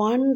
1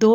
2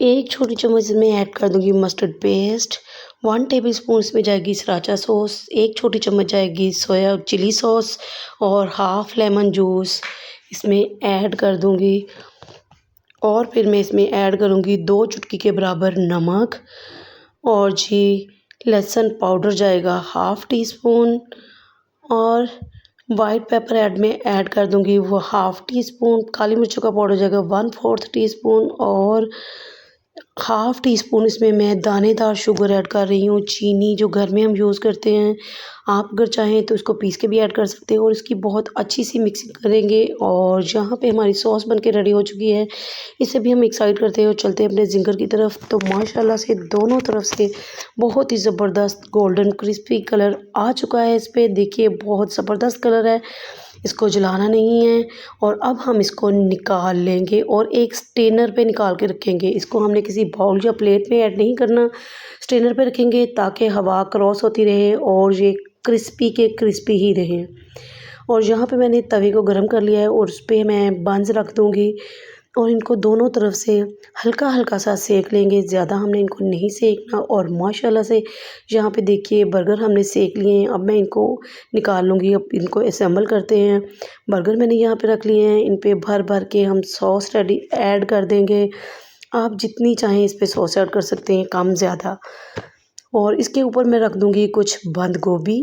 1 छोटी चम्मच इसमें ऐड कर दूँगी मस्टर्ड पेस्ट, 1 टेबलस्पून इसमें जाएगी सराचा सॉस, 1 छोटी चम्मच जाएगी सोया चिली सॉस और हाफ़ लेमन जूस इसमें ऐड कर दूँगी। और फिर मैं इसमें ऐड करूँगी 2 चुटकी के बराबर नमक और जी लहसुन पाउडर जाएगा हाफ़ टी स्पून और वाइट पेपर ऐड कर दूँगी वो हाफ़ टी स्पून, काली मिर्चों का पाउडर जाएगा 1/4 टीस्पून और हाफ़ टी स्पून इसमें मैं दानेदार शुगर ऐड कर रही हूँ, चीनी जो घर में हम यूज़ करते हैं। आप अगर चाहें तो इसको पीस के भी ऐड कर सकते हैं और इसकी बहुत अच्छी सी मिक्सिंग करेंगे। और यहाँ पे हमारी सॉस बनके रेडी हो चुकी है, इसे भी हम एक साइड करते हैं और चलते हैं अपने ज़िंगर की तरफ। तो माशाल्लाह से दोनों तरफ से बहुत ही ज़बरदस्त गोल्डन क्रिस्पी कलर आ चुका है इस पे, देखिए बहुत ज़बरदस्त कलर है, इसको जलाना नहीं है। और अब हम इसको निकाल लेंगे और एक स्ट्रेनर पे निकाल के रखेंगे। इसको हमने किसी बाउल या प्लेट में ऐड नहीं करना, स्ट्रेनर पे रखेंगे ताकि हवा क्रॉस होती रहे और ये क्रिस्पी के क्रिस्पी ही रहें। और यहाँ पे मैंने तवे को गरम कर लिया है और उस पे मैं बंस रख दूँगी और इनको दोनों तरफ से हल्का हल्का सा सेक लेंगे, ज़्यादा हमने इनको नहीं सेकना। और माशाल्लाह से यहाँ पे देखिए बर्गर हमने सेक लिए हैं, अब मैं इनको निकाल लूँगी। अब इनको असेंबल करते हैं। बर्गर मैंने यहाँ पे रख लिए हैं, इन पे भर भर के हम सॉस ऐड कर देंगे। आप जितनी चाहें इस पे सॉस ऐड कर सकते हैं, कम ज़्यादा। और इसके ऊपर मैं रख दूँगी कुछ बंद गोभी,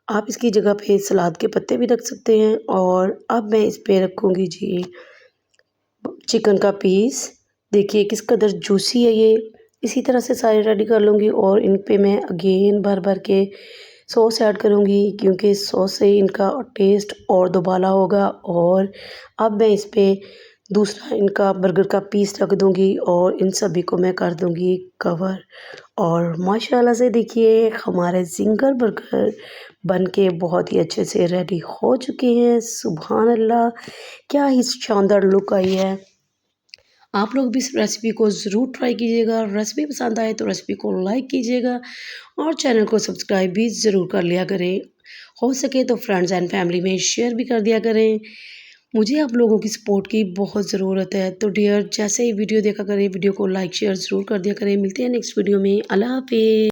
आप इसकी जगह पे सलाद के पत्ते भी रख सकते हैं। और अब मैं इस पे रखूँगी जी चिकन का पीस, देखिए किस कदर जूसी है ये। इसी तरह से सारे रेडी कर लूँगी और इन पे मैं अगेन भर भर के सॉस ऐड करूँगी क्योंकि सॉस से इनका टेस्ट और दुबाला होगा। और अब मैं इस पे दूसरा इनका बर्गर का पीस रख दूँगी और इन सभी को मैं कर दूँगी कवर। और माशाल्लाह से देखिए हमारे ज़िंगर बर्गर बन के बहुत ही अच्छे से रेडी हो चुके हैं। सुभान अल्लाह, क्या ही शानदार लुक आई है। आप लोग भी इस रेसिपी को ज़रूर ट्राई कीजिएगा। रेसिपी पसंद आए तो रेसिपी को लाइक कीजिएगा और चैनल को सब्सक्राइब भी ज़रूर कर लिया करें। हो सके तो फ्रेंड्स एंड फैमिली में शेयर भी कर दिया करें। मुझे आप लोगों की सपोर्ट की बहुत ज़रूरत है। तो डियर जैसे ही वीडियो देखा करें, वीडियो को लाइक शेयर ज़रूर कर दिया करें। मिलते हैं नेक्स्ट वीडियो में। अल्लाह हाफ़िज़।